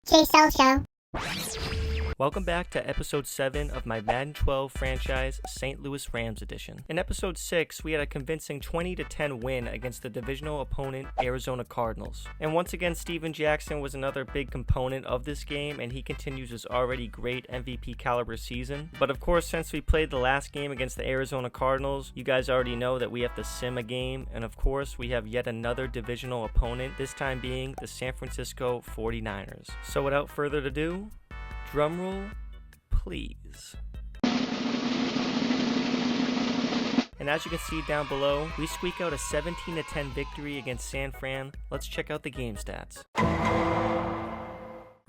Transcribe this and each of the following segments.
J.S.S. Show. Welcome back to episode 7 of my Madden 12 franchise St. Louis Rams edition. In episode 6, we had a convincing 20-10 win against the divisional opponent Arizona Cardinals. And once again, Steven Jackson was another big component of this game, and he continues his already great MVP caliber season. But of course, since we played the last game against the Arizona Cardinals, you guys already know that we have to sim a game, and of course, we have yet another divisional opponent, this time being the San Francisco 49ers. So without further ado, drumroll, please. And as you can see down below, we squeak out a 17-10 victory against San Fran. Let's check out the game stats.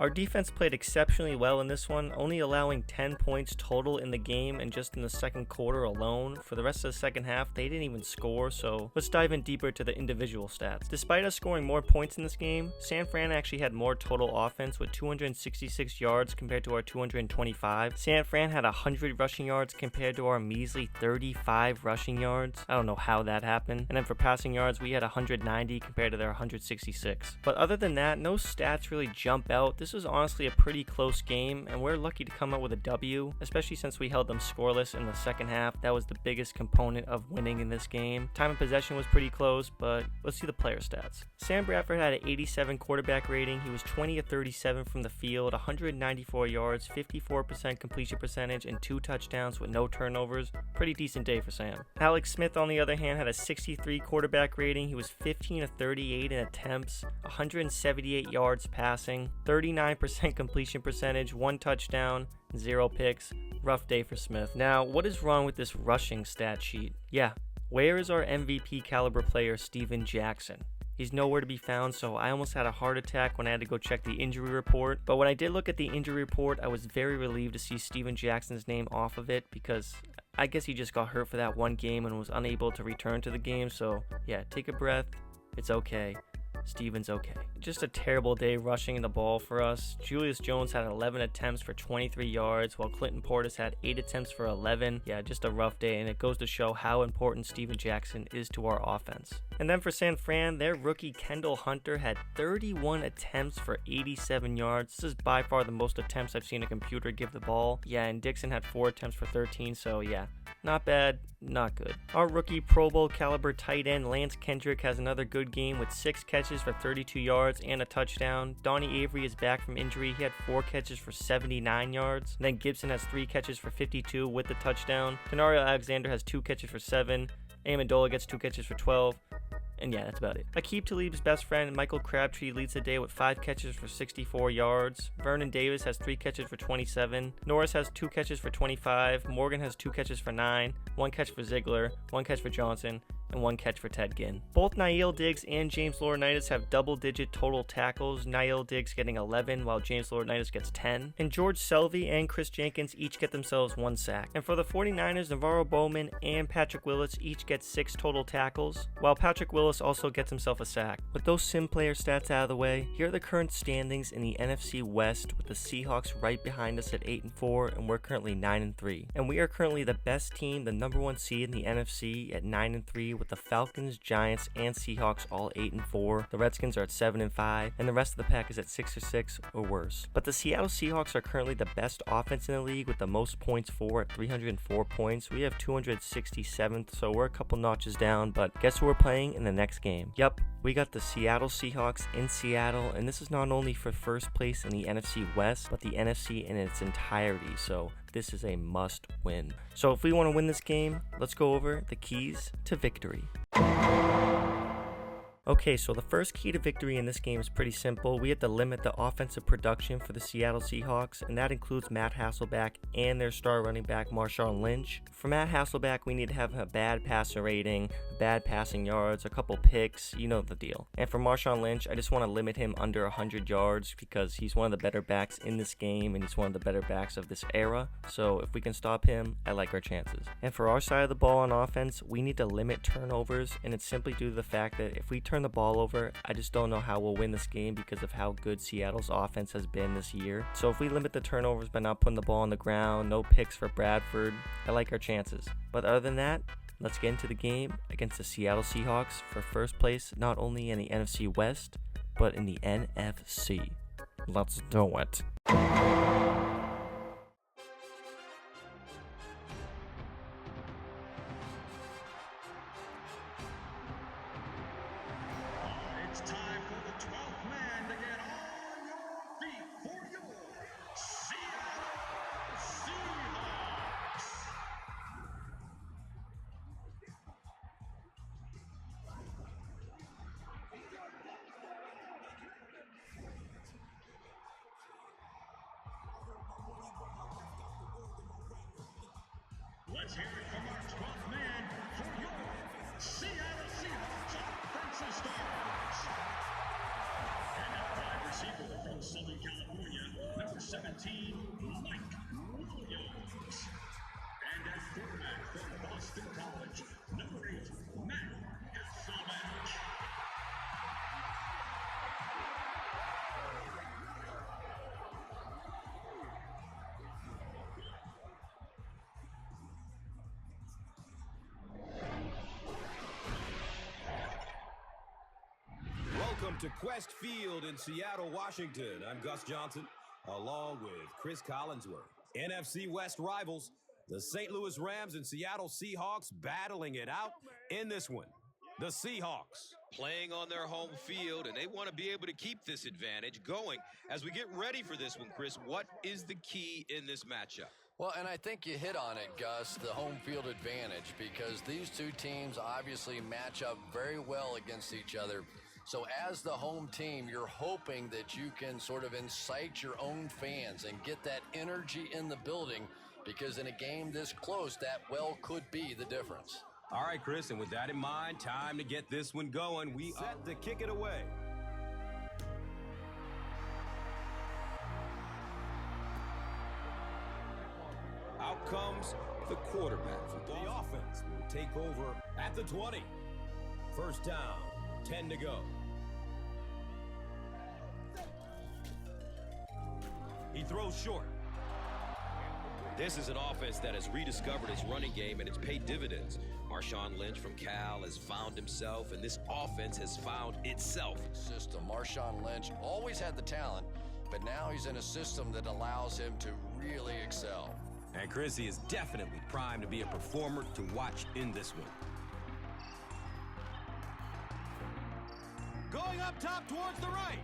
Our defense played exceptionally well in this one, only allowing 10 points total in the game and just in the second quarter alone. For the rest of the second half, they didn't even score, so let's dive in deeper to the individual stats. Despite us scoring more points in this game, San Fran actually had more total offense with 266 yards compared to our 225. San Fran had 100 rushing yards compared to our measly 35 rushing yards. I don't know how that happened. And then for passing yards, we had 190 compared to their 166. But other than that, no stats really jump out. This was honestly a pretty close game, and we're lucky to come out with a W, especially since we held them scoreless in the second half. That was the biggest component of winning in this game. Time of possession was pretty close, but let's see the player stats. Sam Bradford had an 87 quarterback rating. He was 20 of 37 from the field, 194 yards, 54% completion percentage, and 2 touchdowns with no turnovers. Pretty decent day for Sam. Alex Smith, on the other hand, had a 63 quarterback rating. He was 15 of 38 in attempts, 178 yards passing, 39% completion percentage, 1 touchdown, 0 picks. Rough day for Smith. Now, what is wrong with this rushing stat sheet? Yeah, where is our MVP caliber player Steven Jackson? He's nowhere to be found, so I almost had a heart attack when I had to go check the injury report. But when I did look at the injury report, I was very relieved to see Steven Jackson's name off of it, because I guess he just got hurt for that one game and was unable to return to the game. So yeah, take a breath. It's okay. Steven's okay. Just a terrible day rushing the ball for us. Julius Jones had 11 attempts for 23 yards, while Clinton Portis had 8 attempts for 11. Yeah, just a rough day, and it goes to show how important Steven Jackson is to our offense. And then for San Fran, their rookie Kendall Hunter had 31 attempts for 87 yards. This is by far the most attempts I've seen a computer give the ball. Yeah, and Dixon had 4 attempts for 13, so yeah, not bad, not good. Our rookie Pro Bowl caliber tight end Lance Kendrick has another good game with 6 catches for 32 yards and a touchdown. Donnie Avery is back from injury. He had 4 catches for 79 yards. And then Gibson has 3 catches for 52 with the touchdown. Tenario Alexander has 2 catches for 7. Amendola gets 2 catches for 12. And yeah, that's about it. Aqib Talib's best friend, Michael Crabtree, leads the day with 5 catches for 64 yards. Vernon Davis has 3 catches for 27. Norris has 2 catches for 25. Morgan has 2 catches for 9. 1 catch for Ziegler. 1 catch for Johnson. And 1 catch for Ted Ginn. Both Nail Diggs and James Laurinaitis have double-digit total tackles, Nail Diggs getting 11 while James Laurinaitis gets 10. And George Selvey and Chris Jenkins each get themselves 1 sack. And for the 49ers, Navarro Bowman and Patrick Willis each get 6 total tackles, while Patrick Willis also gets himself a sack. With those sim player stats out of the way, here are the current standings in the NFC West, with the Seahawks right behind us at 8-4, and we're currently 9-3. And we are currently the best team, the number 1 seed in the NFC at 9-3, with the Falcons, Giants, and Seahawks all 8-4. The Redskins are at 7-5, and the rest of the pack is at 6-6 or worse. But the Seattle Seahawks are currently the best offense in the league with the most points for at 304 points. We have 267th, so we're a couple notches down, but guess who we're playing in the next game? Yup, we got the Seattle Seahawks in Seattle, and this is not only for first place in the NFC West, but the NFC in its entirety, so this is a must win. So if we want to win this game, let's go over the keys to victory. Okay, so the first key to victory in this game is pretty simple. We have to limit the offensive production for the Seattle Seahawks, and that includes Matt Hasselbeck and their star running back, Marshawn Lynch. For Matt Hasselbeck, we need to have a bad passer rating, bad passing yards, a couple picks, you know the deal. And for Marshawn Lynch, I just want to limit him under 100 yards because he's one of the better backs in this game, and he's one of the better backs of this era. So if we can stop him, I like our chances. And for our side of the ball on offense, we need to limit turnovers, and it's simply due to the fact that if we turn the ball over, I just don't know how we'll win this game because of how good Seattle's offense has been this year. So if we limit the turnovers by not putting the ball on the ground, no picks for Bradford, I like our chances. But other than that, let's get into the game against the Seattle Seahawks for first place, not only in the NFC West, but in the NFC. Let's do it. It's time for the 12th man to get on your feet for your Seattle Seahawks. Let's hear it from our 12th man for your Seattle Seahawks offensive stars. And at wide receiver from Southern California, number 17, Mike Williams. And at quarterback from Boston College, number 8, Matt Hasselbeck. Welcome to Quest Field in Seattle, Washington. I'm Gus Johnson, along with Chris Collinsworth. NFC West rivals, the St. Louis Rams and Seattle Seahawks battling it out in this one. The Seahawks playing on their home field, and they want to be able to keep this advantage going. As we get ready for this one, Chris, what is the key in this matchup? Well, and I think you hit on it, Gus, the home field advantage, because these two teams obviously match up very well against each other. So as the home team, you're hoping that you can sort of incite your own fans and get that energy in the building, because in a game this close, that well could be the difference. All right, Chris, and with that in mind, time to get this one going. We set to kick it away. Out comes the quarterback. The offense will take over at the 20. First down, 10 to go. He throws short. This is an offense that has rediscovered its running game, and it's paid dividends. Marshawn Lynch from Cal has found himself, and this offense has found itself. System. Marshawn Lynch always had the talent, but now he's in a system that allows him to really excel. And Chris, he is definitely primed to be a performer to watch in this one. Going up top towards the right.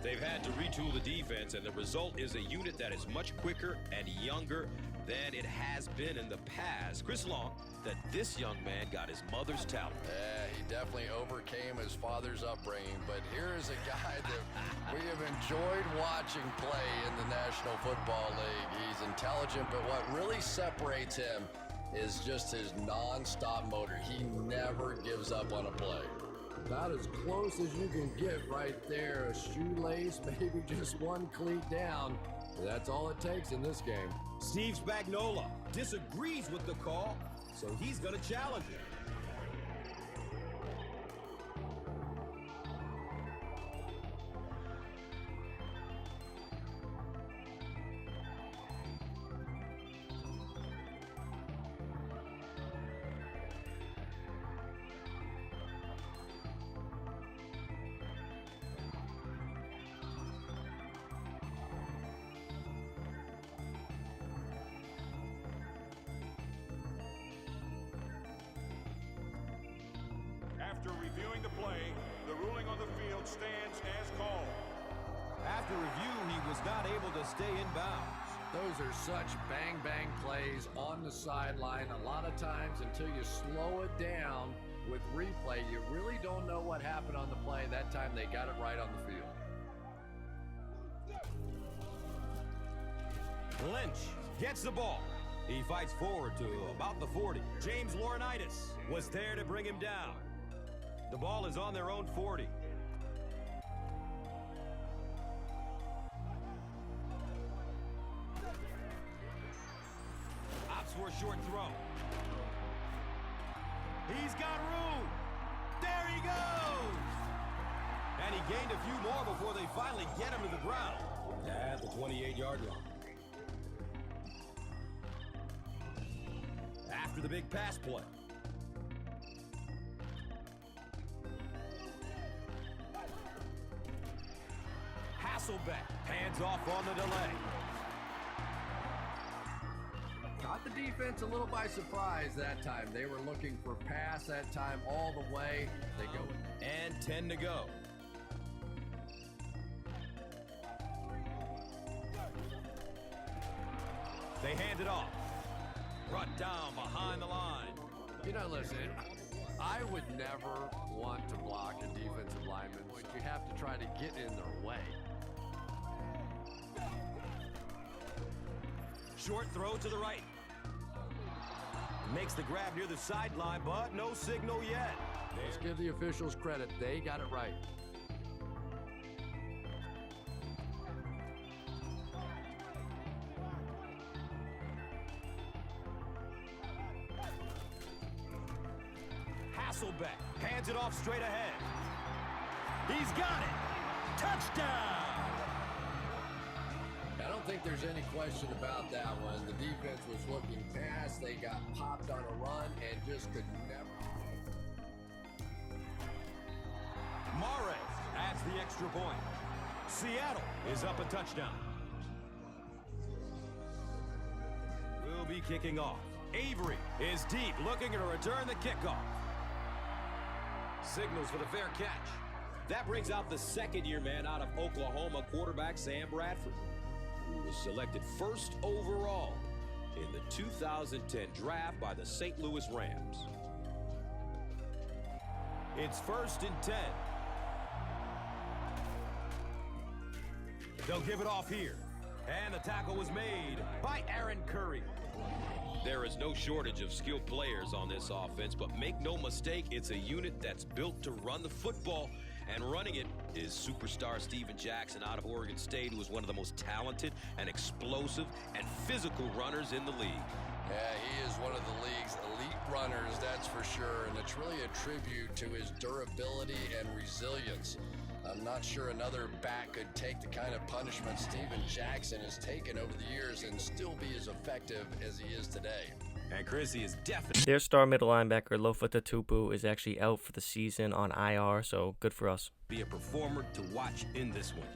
They've had to retool the defense, and the result is a unit that is much quicker and younger than it has been in the past. Chris Long, that this young man got his mother's talent. Yeah, he definitely overcame his father's upbringing, but here is a guy that we have enjoyed watching play in the National Football League. He's intelligent, but what really separates him is just his non-stop motor. He never gives up on a play. About as close as you can get right there. A shoelace, maybe just one cleat down. That's all it takes in this game. Steve Spagnuolo disagrees with the call, so he's going to challenge it. After reviewing the play, the ruling on the field stands as called. After review, he was not able to stay in bounds. Those are such bang-bang plays on the sideline. A lot of times, until you slow it down with replay, you really don't know what happened on the play. That time, they got it right on the field. Lynch gets the ball. He fights forward to about the 40. James Laurinaitis was there to bring him down. The ball is on their own 40. Opts for a short throw. He's got room. There he goes. And he gained a few more before they finally get him to the ground at the 28-yard line. After the big pass play. Hasselbeck hands off on the delay. Caught the defense a little by surprise that time. They were looking for pass that time all the way. They go. And 10 to go. They hand it off. Brought down behind the line. You know, listen, I would never want to block a defensive lineman, but you have to try to get in their way. Short throw to the right. Makes the grab near the sideline, but no signal yet. Let's give the officials credit. They got it right. Hasselbeck hands it off straight ahead. He's got it. Touchdown. I don't think there's any question about that one. The defense was looking past. They got popped on a run and just could never. Mare adds the extra point. Seattle is up a touchdown. We'll be kicking off. Avery is deep, looking to return the kickoff. Signals for the fair catch. That brings out the second-year man out of Oklahoma, quarterback Sam Bradford, who was selected first overall in the 2010 draft by the St. Louis Rams. It's 1st and 10. They'll give it off here. And the tackle was made by Aaron Curry. There is no shortage of skilled players on this offense, but make no mistake, it's a unit that's built to run the football, and running it is superstar Steven Jackson out of Oregon State, who is one of the most talented and explosive and physical runners in the league. Yeah, he is one of the league's elite runners, that's for sure, and it's really a tribute to his durability and resilience. I'm not sure another back could take the kind of punishment Steven Jackson has taken over the years and still be as effective as he is today. And Chrissy is definitely Their star middle linebacker, Lofa Tatupu, is actually out for the season on IR, so good for us. Be a performer to watch in this one.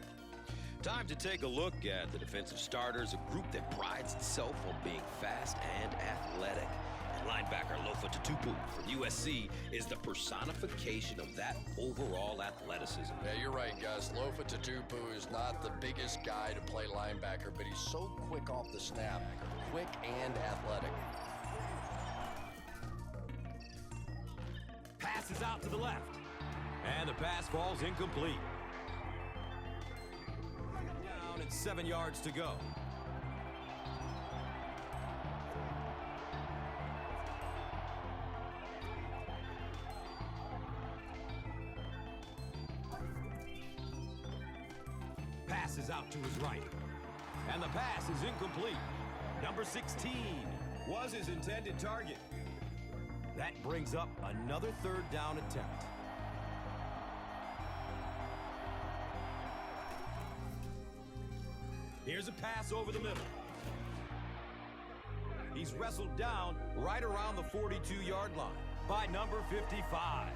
Time to take a look at the defensive starters, a group that prides itself on being fast and athletic. And linebacker Lofa Tatupu from USC is the personification of that overall athleticism. Yeah, you're right, Gus. Lofa Tatupu is not the biggest guy to play linebacker, but he's so quick off the snap, quick and athletic. passes out to the left. And the pass falls incomplete. Down and 7 yards to go. Passes out to his right. And the pass is incomplete. Number 16 was his intended target. That brings up another third down attempt. Here's a pass over the middle. He's wrestled down right around the 42-yard line by number 55.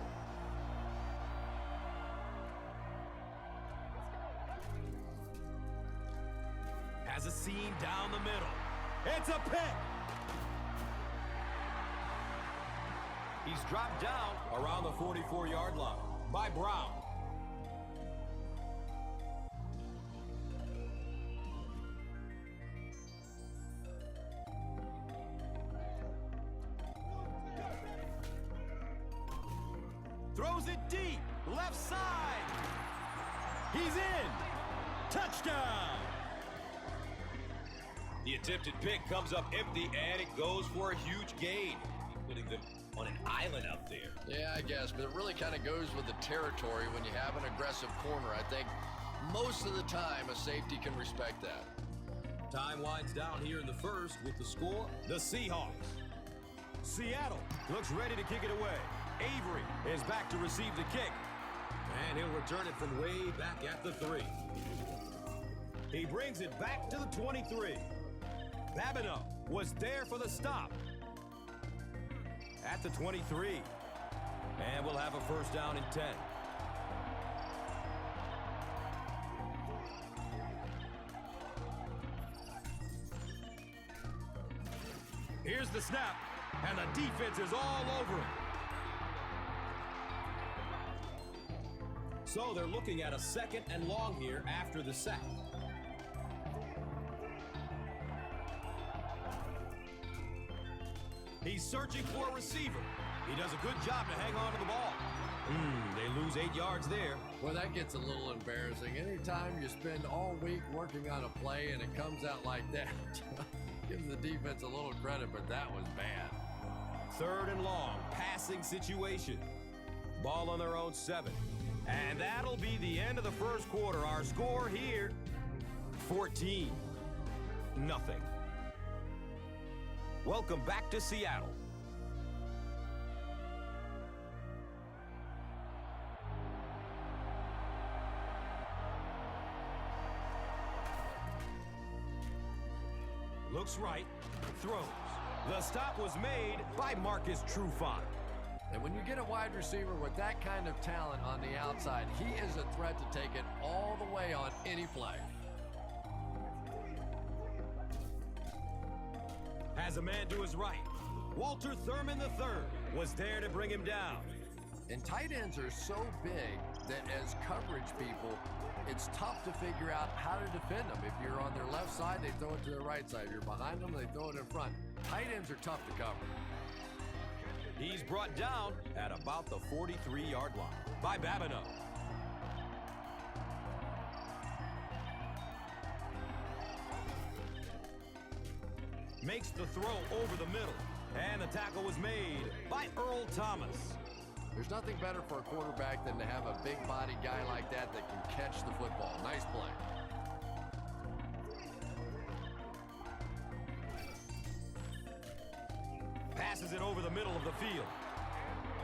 Has a seam down the middle. It's a pick. He's dropped down around the 44-yard line by Brown. Throws it deep, left side. He's in. Touchdown. The attempted pick comes up empty, and it goes for a huge gain, putting them on an island out there. Yeah, I guess, but it really kind of goes with the territory when you have an aggressive corner. I think most of the time a safety can respect that. Time winds down here in the first with the score, the Seahawks. Seattle looks ready to kick it away. Avery is back to receive the kick, and he'll return it from way back at the 3. He brings it back to the 23. Babineau was there for the stop at the 23. And we'll have a first down and 10. Here's the snap, and the defense is all over it. So they're looking at a 2nd and long here after the sack. He's searching for a receiver. He does a good job to hang on to the ball. They lose 8 yards there. Well, that gets a little embarrassing. Anytime you spend all week working on a play and it comes out like that, give the defense a little credit, but that was bad. 3rd and long, passing situation. Ball on their own 7. And that'll be the end of the first quarter. Our score here, 14-0. Welcome back to Seattle. Looks right, throws. The stop was made by Marcus Trufant. And when you get a wide receiver with that kind of talent on the outside, he is a threat to take it all the way on any play. Has a man to his right. Walter Thurman III was there to bring him down. And tight ends are so big that as coverage people, it's tough to figure out how to defend them. If you're on their left side, they throw it to their right side. If you're behind them, they throw it in front. Tight ends are tough to cover. He's brought down at about the 43-yard line by Babineau. Makes the throw over the middle, and the tackle was made by Earl Thomas. There's nothing better for a quarterback than to have a big-bodied guy like that that can catch the football. Nice play. Passes it over the middle of the field.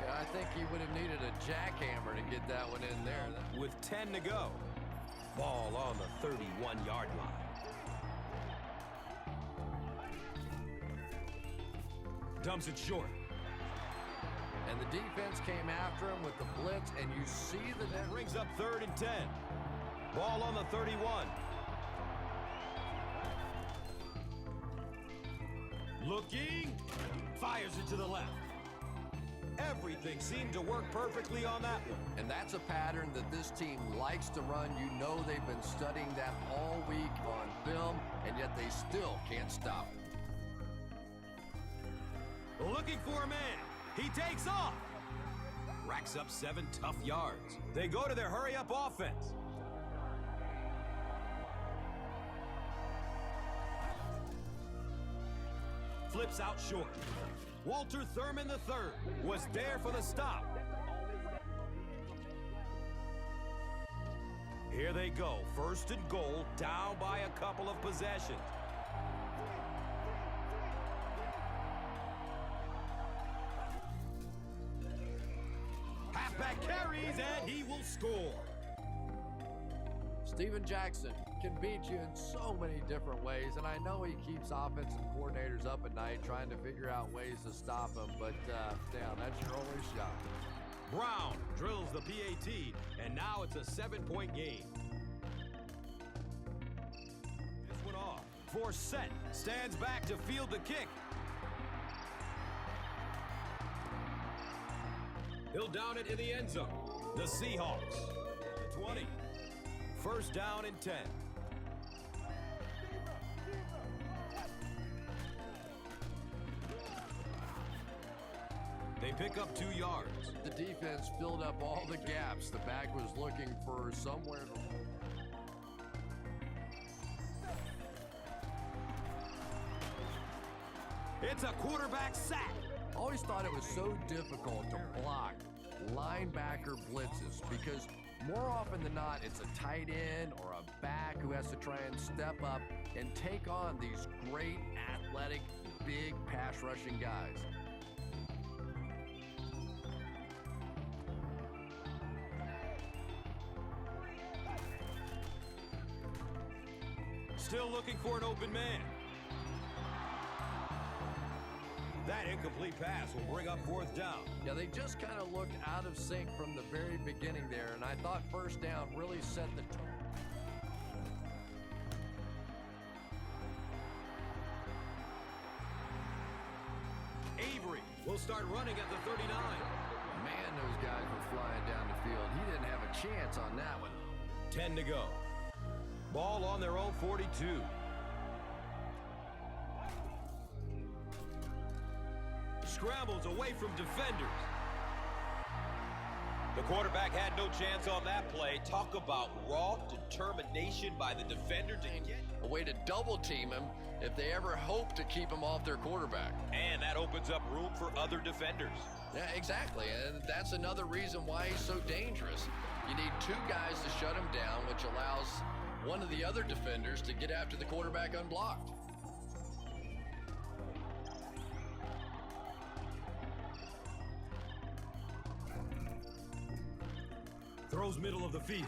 Yeah, I think he would have needed a jackhammer to get that one in there. With 10 to go. Ball on the 31-yard line. Dumps it short. And the defense came after him with the blitz, and you see That brings up 3rd and 10. Ball on the 31. Looking, fires it to the left. Everything seemed to work perfectly on that one. And that's a pattern that this team likes to run. You know they've been studying that all week on film, and yet they still can't stop it. Looking for a man. He takes off. Racks up 7 tough yards. They go to their hurry-up offense. Flips out short. Walter Thurman III was there for the stop. Here they go. 1st and goal, down by a couple of possessions. Halfback carries, and he will score. Steven Jackson can beat you in so many different ways, and I know he keeps offensive coordinators up at night trying to figure out ways to stop him, but damn, that's your only shot. Brown drills the PAT, and now it's a 7-point game. This one off. Forsett stands back to field the kick. He'll down it in the end zone. The Seahawks. The 20. 1st down and 10. They pick up 2 yards. The defense filled up all the gaps. The back was looking for somewhere to... It's a quarterback sack. Always thought it was so difficult to block linebacker blitzes because more often than not, it's a tight end or a back who has to try and step up and take on these great athletic, big pass rushing guys. Still looking for an open man. That incomplete pass will bring up 4th down. Yeah, they just kind of looked out of sync from the very beginning there, and I thought 1st down really set the tone. start running at the 39. Man, those guys were flying down the field. He didn't have a chance on that one. 10 to go. Ball on their own 42. Scrambles away from defenders. The quarterback had no chance on that play. Talk about raw determination by the defender to get... A way to double team him if they ever hope to keep him off their quarterback. And that opens up room for other defenders. Yeah, exactly, and that's another reason why he's so dangerous. You need two guys to shut him down, which allows one of the other defenders to get after the quarterback unblocked. Throws middle of the field.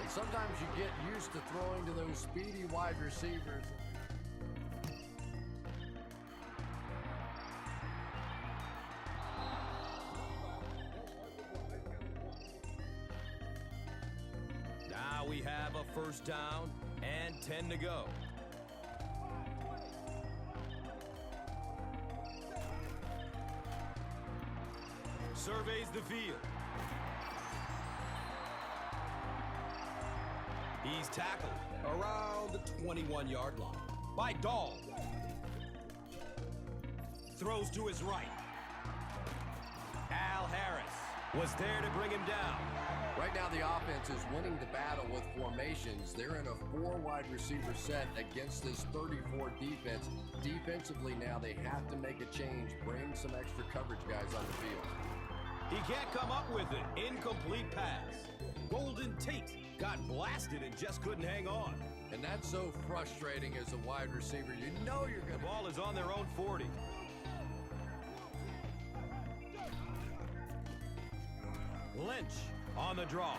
And sometimes you get used to throwing to those speedy wide receivers. Now we have a first down and 10 to go. Surveys the field. He's tackled around the 21-yard line by Dahl. Throws to his right. Al Harris was there to bring him down. Right now, the offense is winning the battle with formations. They're in a 4 wide receiver set against this 34 defense. Defensively now, they have to make a change, bring some extra coverage guys on the field. He can't come up with it. Incomplete pass. Golden Tate got blasted and just couldn't hang on. And that's so frustrating as a wide receiver. You know you're going The to... ball is on their own 40. Lynch on the draw.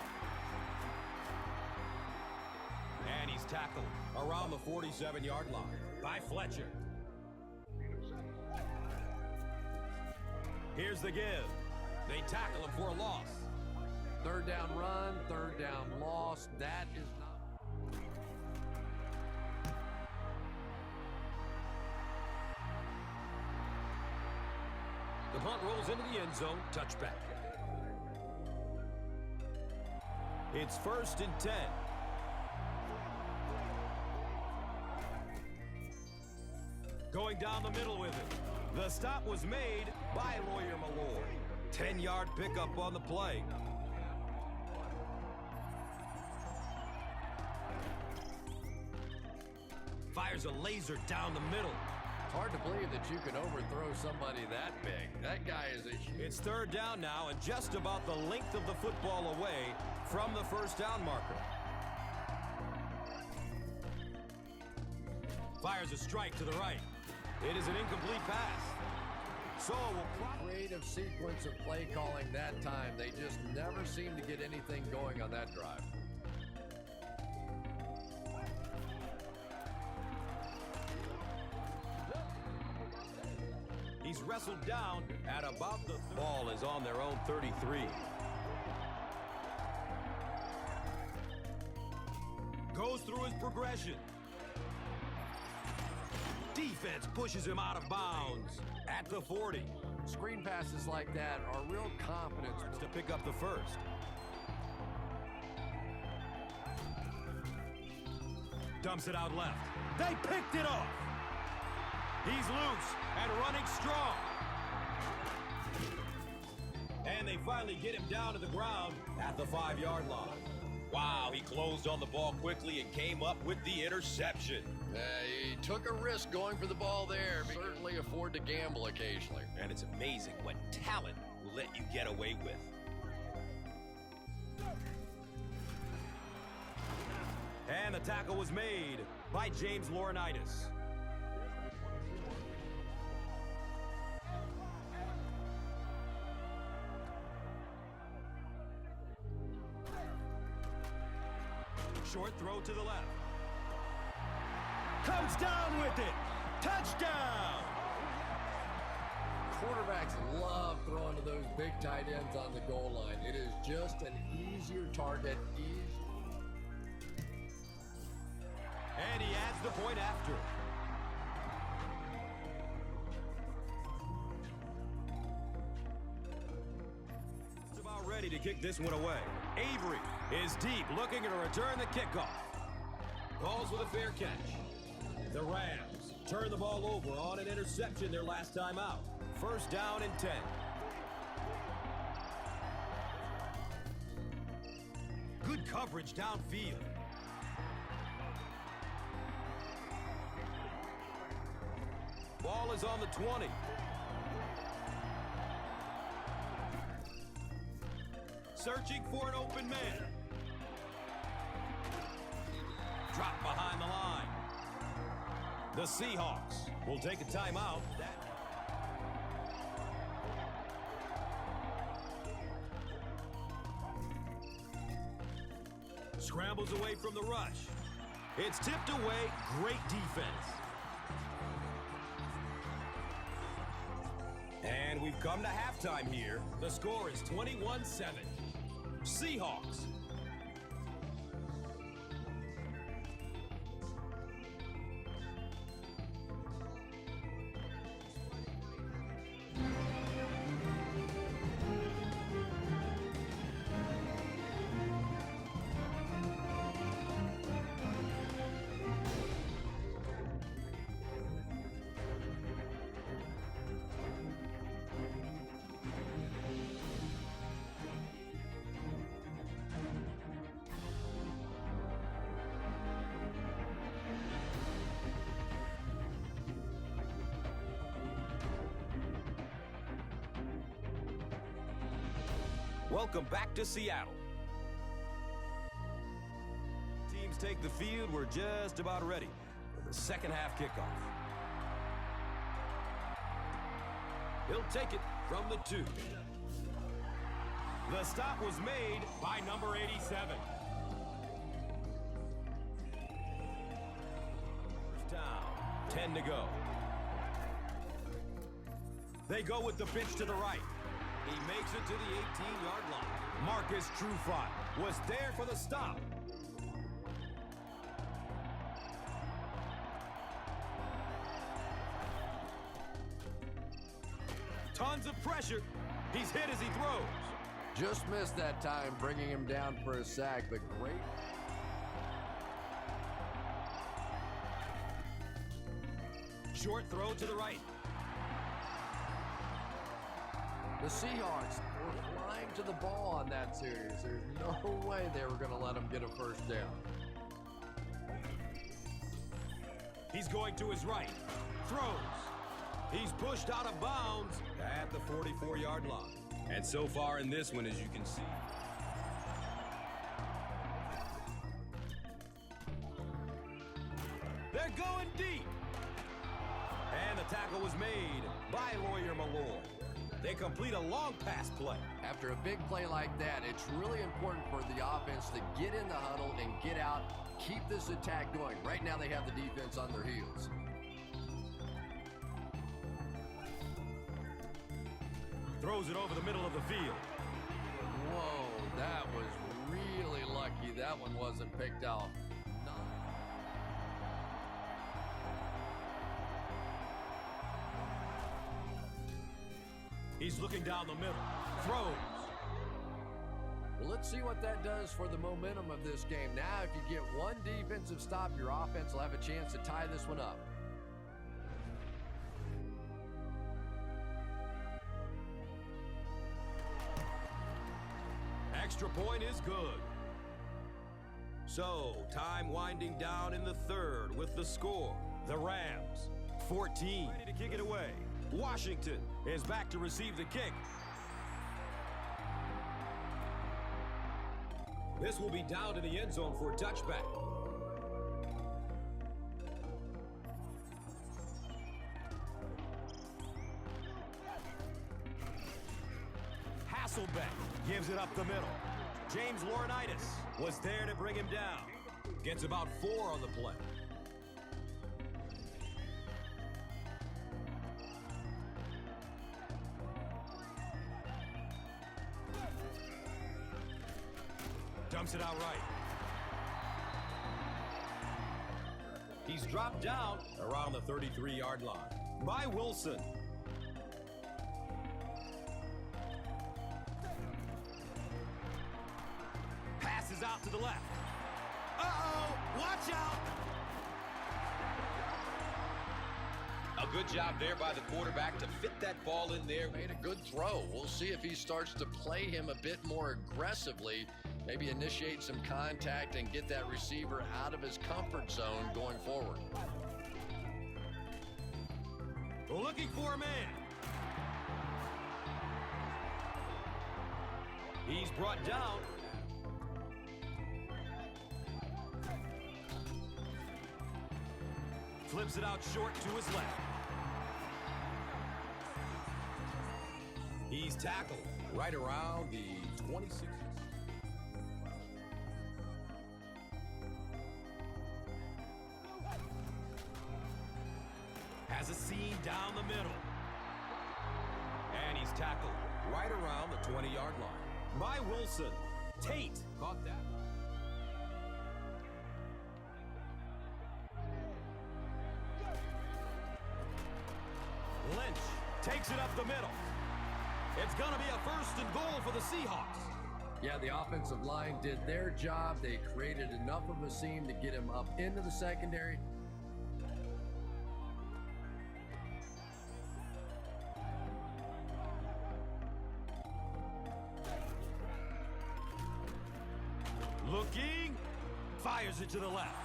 And he's tackled around the 47-yard line by Fletcher. Here's the give. They tackle him for a loss. Third down run, third down loss. That is not... The punt rolls into the end zone. Touchback. It's 1st and 10. Going down the middle with it. The stop was made by Lawyer Malloy. 10-yard pickup on the play. Fires a laser down the middle. It's hard to believe that you can overthrow somebody that big. That guy is a huge... It's 3rd down now and just about the length of the football away from the first down marker. Fires a strike to the right. It is an incomplete pass. So creative sequence of play calling that time. They just never seem to get anything going on that drive. He's wrestled down at about the ball is on their own 33. Goes through his progression. Defense pushes him out of bounds at the 40. Screen passes like that are real confidence To pick up the first. Dumps it out left. They picked it off. He's loose and running strong. And they finally get him down to the ground at the 5-yard line. Wow, he closed on the ball quickly and came up with the interception. He took a risk going for the ball there. Certainly afford to gamble occasionally. And it's amazing what talent will let you get away with. And the tackle was made by James Laurinaitis. Short throw to the left. Comes down with it. Touchdown! Quarterbacks love throwing to those big tight ends on the goal line. It is just an easier target. And he adds the point after. ready to kick this one away. Avery is deep, looking to return the kickoff. Calls with a fair catch. The Rams turn the ball over on an interception their last time out. First down and 10. Good coverage downfield. Ball is on the 20. Searching for an open man. Drop behind the line. The Seahawks will take a timeout. Scrambles away from the rush. It's tipped away. Great defense. And we've come to halftime here. The score is 21-7. Seahawks. Welcome back to Seattle. Teams take the field. We're just about ready for the second half kickoff. He'll take it from the 2. The stop was made by number 87. First down, 10 to go. They go with the pitch to the right. He makes it to the 18-yard line. Marcus Trufant was there for the stop. Tons of pressure. He's hit as he throws. Just missed that time, bringing him down for a sack, but great. Short throw to the right. The Seahawks were flying to the ball on that series. There's no way they were going to let him get a first down. He's going to his right. Throws. He's pushed out of bounds at the 44-yard line. And so far in this one, as you can see, they're going deep. And the tackle was made by Lawyer Malloy. They complete a long pass play. After a big play like that, it's really important for the offense to get in the huddle and get out, keep this attack going. Right now they have the defense on their heels. Throws it over the middle of the field. Whoa, that was really lucky that one wasn't picked off. He's looking down the middle. Throws. Well, let's see what that does for the momentum of this game. Now, if you get one defensive stop, your offense will have a chance to tie this one up. Extra point is good. So, time winding down in the third with the score. The Rams, 14. Ready to kick it away. Washington is back to receive the kick. This will be down to the end zone for a touchback. Hasselbeck gives it up the middle. James Laurinaitis was there to bring him down. Gets about 4 on the play. Dumps it out right. He's dropped down around the 33-yard line by Wilson. boxes out to the left. Uh-oh, watch out. A good job there by the quarterback to fit that ball in there. Made a good throw. We'll see if he starts to play him a bit more aggressively. Maybe initiate some contact and get that receiver out of his comfort zone going forward. Looking for a man. He's brought down. Flips it out short to his left. He's tackled right around the 26. Has a seam down the middle. And he's tackled right around the 20-yard line by Wilson. Tate caught that. Lynch takes it up the middle. It's going to be a 1st and goal for the Seahawks. Yeah, the offensive line did their job. They created enough of a seam to get him up into the secondary. Looking, fires it to the left.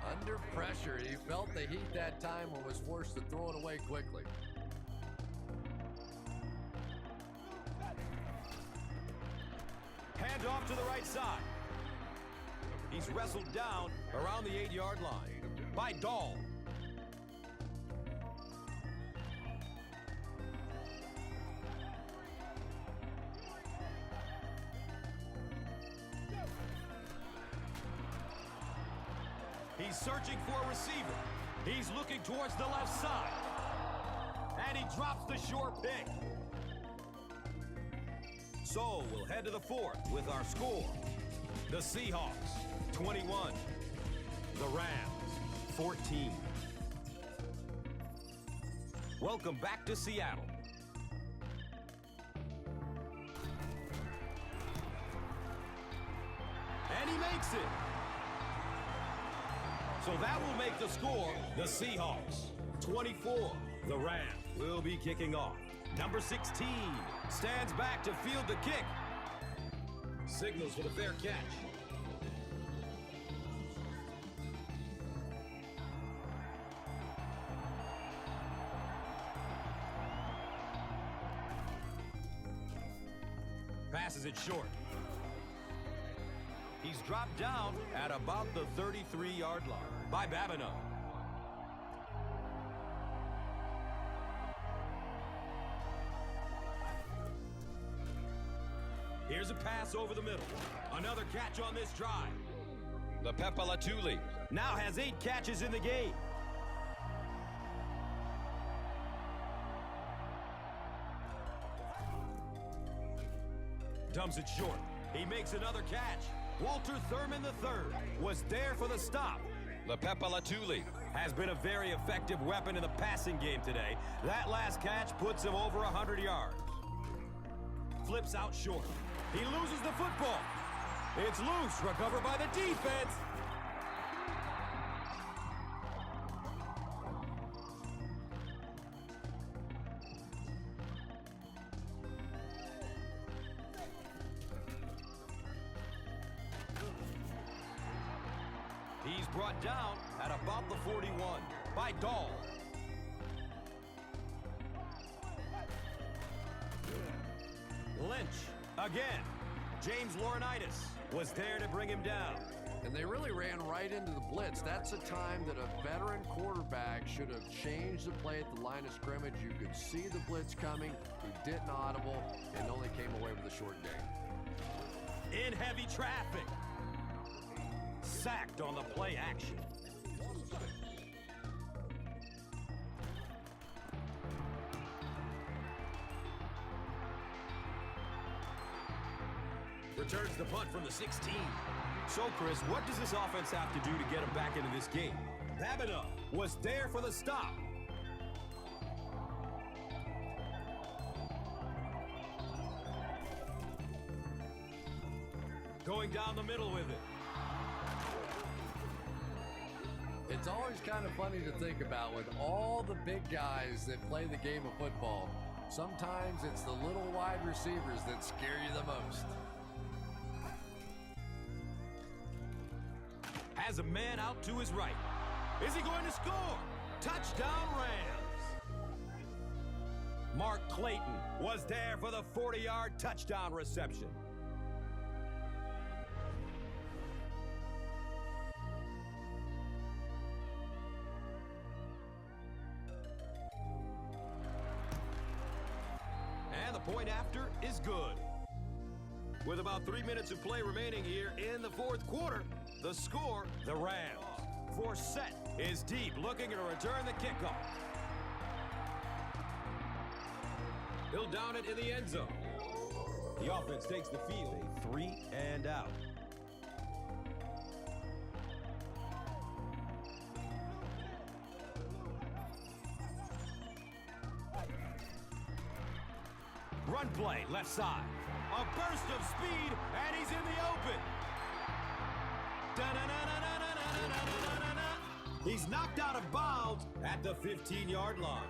Under pressure, he felt the heat that time and was forced to throw it away quickly. Hand off to the right side. He's wrestled down around the 8-yard line by Dahl. He's searching for a receiver. He's looking towards the left side. And he drops the short pick. So we'll head to the 4th with our score. The Seahawks, 21. The Rams, 14. Welcome back to Seattle. And he makes it. So that will make the score the Seahawks, 24. The Rams will be kicking off. Number 16 stands back to field the kick. Signals for the fair catch. Passes it short. He's dropped down at about the 33-yard line by Babineau. Here's a pass over the middle. Another catch on this drive. Lepepalatuli Now has 8 catches in the game. Dumps it short. He makes another catch. Walter Thurman III was there for the stop. Lepepalatuli Has been a very effective weapon in the passing game today. That last catch puts him over 100 yards. Flips out short. He loses the football. It's loose, recovered by the defense. He's brought down at about the 41 by Dahl. Lynch again. James Laurinaitis was there to bring him down. And they really ran right into the blitz. That's a time that a veteran quarterback should have changed the play at the line of scrimmage. You could see the blitz coming. He didn't audible and only came away with a short gain. In heavy traffic. Sacked on the play action. Returns the punt from the 16. So, Chris, what does this offense have to do to get him back into this game? Babineau was there for the stop. going down the middle with it. It's always kind of funny to think about with all the big guys that play the game of football. Sometimes it's the little wide receivers that scare you the most. Has a man out to his right. Is he going to score? Touchdown Rams! Mark Clayton was there for the 40-yard touchdown reception. And the point after is good. With about 3 minutes of play remaining here in the fourth quarter, the score, the Rams. Forsett is deep, looking to return the kickoff. He'll down it in the end zone. The offense takes the field, a 3 and out. Run play, left side. A burst of speed, and he's in the open. He's knocked out of bounds at the 15-yard line.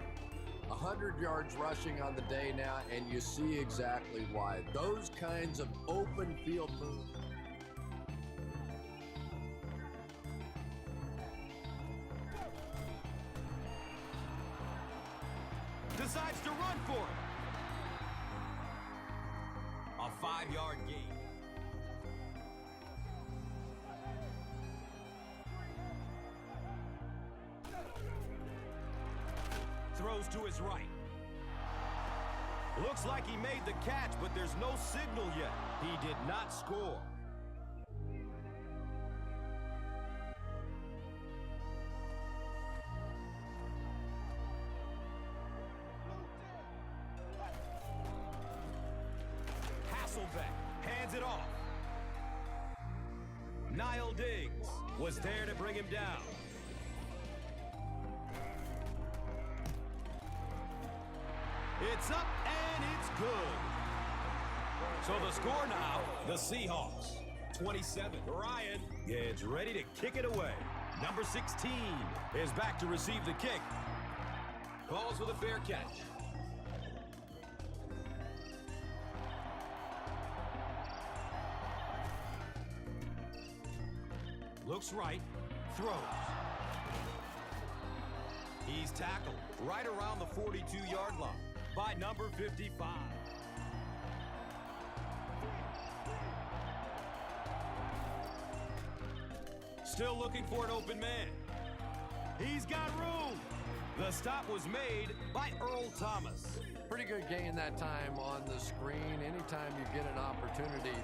100 yards rushing on the day now, and you see exactly why. Those kinds of open field moves. Decides to run for it. A 5-yard gain. Throws to his right. Looks like he made the catch, but there's no signal yet. He did not score. Hasselbeck hands it off. Niall Diggs was there to bring him down. It's up and it's good. So the score now, the Seahawks, 27. Ryan gets ready to kick it away. Number 16 is back to receive the kick. Calls for the fair catch. Looks right, throws. He's tackled right around the 42-yard line by number 55. Still looking for an open man. He's got room. The stop was made by Earl Thomas. Pretty good gain that time on the screen. Anytime you get an opportunity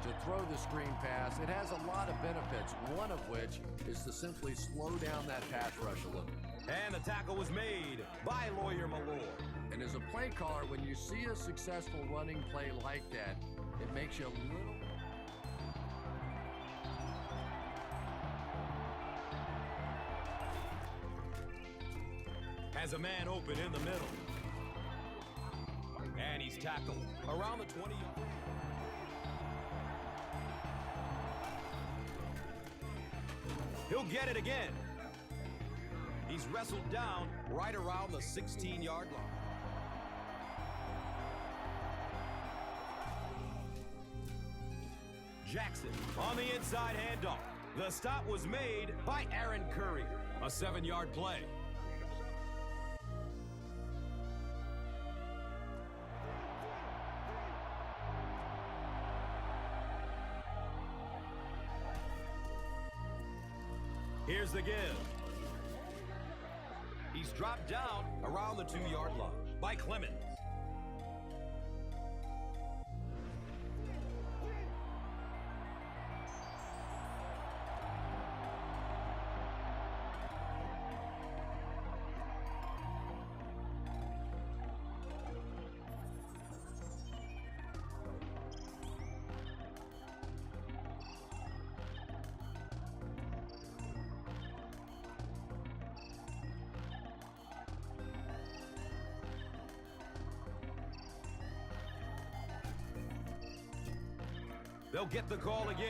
to throw the screen pass, it has a lot of benefits, one of which is to simply slow down that pass rush a little. And the tackle was made by Lawyer Malloy. And as a play caller, when you see a successful running play like that, it makes you a little... Has a man open in the middle. And he's tackled around the 20-yard. He'll get it again. He's wrestled down right around the 16-yard line. Jackson on the inside handoff. The stop was made by Aaron Curry. A 7-yard play. Here's the give. He's dropped down around the 2-yard line by Clemens. They'll get the call again.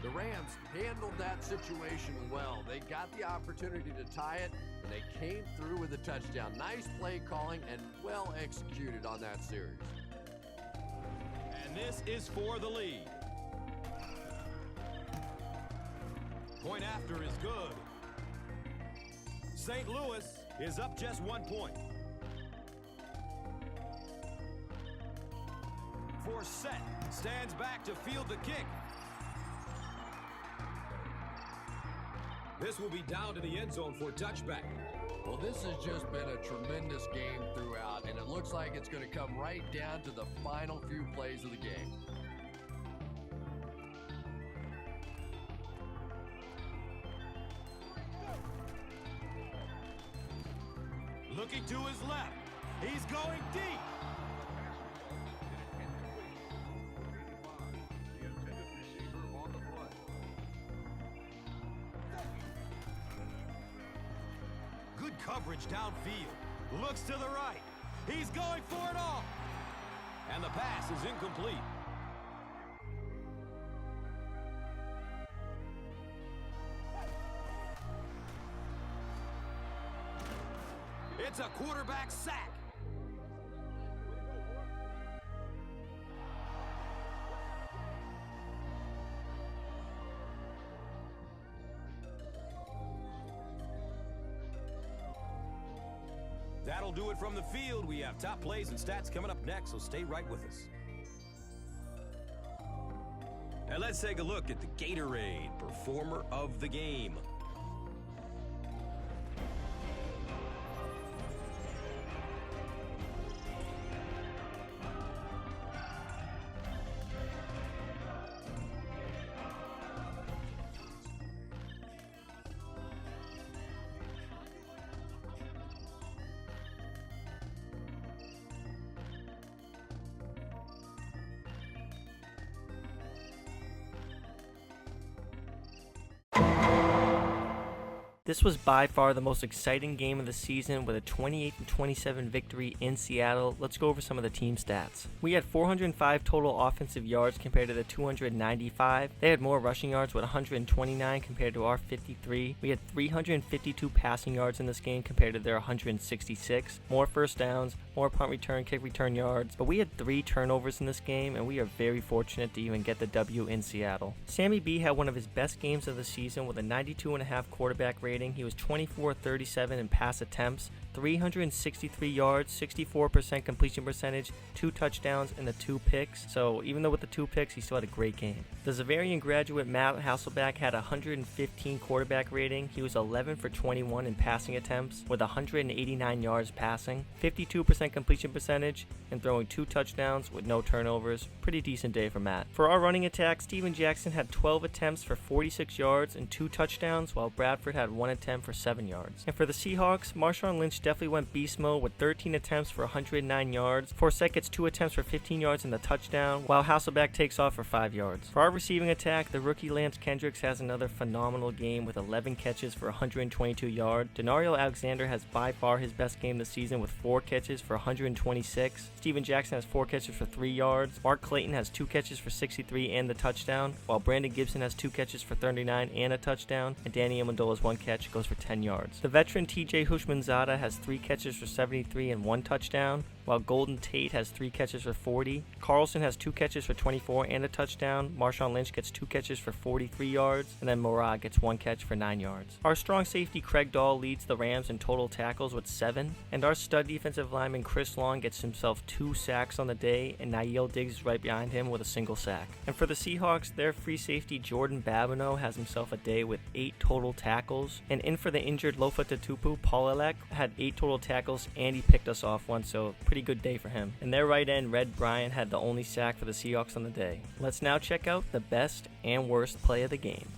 The Rams handled that situation well. They got the opportunity to tie it, and they came through with a touchdown. Nice play calling and well executed on that series. And this is for the lead. Point after is good. St. Louis is up just 1 point. Forsett stands back to field the kick. This will be down to the end zone for touchback. Well, this has just been a tremendous game throughout, and it looks like it's going to come right down to the final few plays of the game. Looking to his left. He's going deep. Good coverage downfield. Looks to the right. He's going for it all. And the pass is incomplete. It's a quarterback sack. That'll do it from the field. We have top plays and stats coming up next, so stay right with us. And let's take a look at the Gatorade Performer of the Game. This was by far the most exciting game of the season with a 28-27 victory in Seattle. Let's go over some of the team stats. We had 405 total offensive yards compared to the 295. They had more rushing yards with 129 compared to our 53. We had 352 passing yards in this game compared to their 166. More first downs, more punt return, kick return yards, but we had 3 turnovers in this game, and we are very fortunate to even get the W in Seattle. Sammy B had one of his best games of the season with a 92.5 quarterback rating. He was 24-37 in pass attempts, 363 yards, 64% completion percentage, 2 touchdowns, and the 2 picks. So even though with the 2 picks, he still had a great game. The Xaverian graduate Matt Hasselbeck had a 115 quarterback rating. He was 11 for 21 in passing attempts with 189 yards passing, 52% completion percentage, and throwing 2 touchdowns with no turnovers. Pretty decent day for Matt. For our running attack, Steven Jackson had 12 attempts for 46 yards and 2 touchdowns, while Bradford had 1 attempt for 7 yards. And for the Seahawks, Marshawn Lynch definitely went beast mode with 13 attempts for 109 yards. Forsett gets 2 attempts for 15 yards and the touchdown, while Hasselbeck takes off for 5 yards. For our receiving attack, the rookie Lance Kendricks has another phenomenal game with 11 catches for 122 yards. Denario Alexander has by far his best game this season with 4 catches for 126. Steven Jackson has 4 catches for 3 yards. Mark Clayton has 2 catches for 63 and the touchdown, while Brandon Gibson has 2 catches for 39 and a touchdown, and Danny Amendola's 1 catch goes for 10 yards. The veteran TJ Hushmanzada has 3 catches for 73 and 1 touchdown, while Golden Tate has 3 catches for 40. Carlson has 2 catches for 24 and a touchdown. Marshawn Lynch gets 2 catches for 43 yards, and then Murad gets 1 catch for 9 yards. Our strong safety Craig Dahl leads the Rams in total tackles with 7, and our stud defensive lineman Chris Long gets himself 2 sacks on the day, and Nael Diggs is right behind him with a single sack. And for the Seahawks, their free safety Jordan Babineau has himself a day with 8 total tackles, and in for the injured Lofa Tatupu, Paul Elek had 8 total tackles, and he picked us off one, so pretty good day for him. And their right end, Red Bryant, had the only sack for the Seahawks on the day. Let's now check out the best and worst play of the game.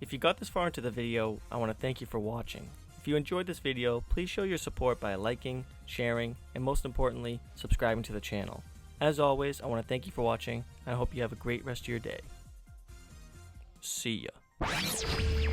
If you got this far into the video, I want to thank you for watching. If you enjoyed this video, please show your support by liking, sharing, and most importantly, subscribing to the channel. As always, I want to thank you for watching, and I hope you have a great rest of your day. See ya.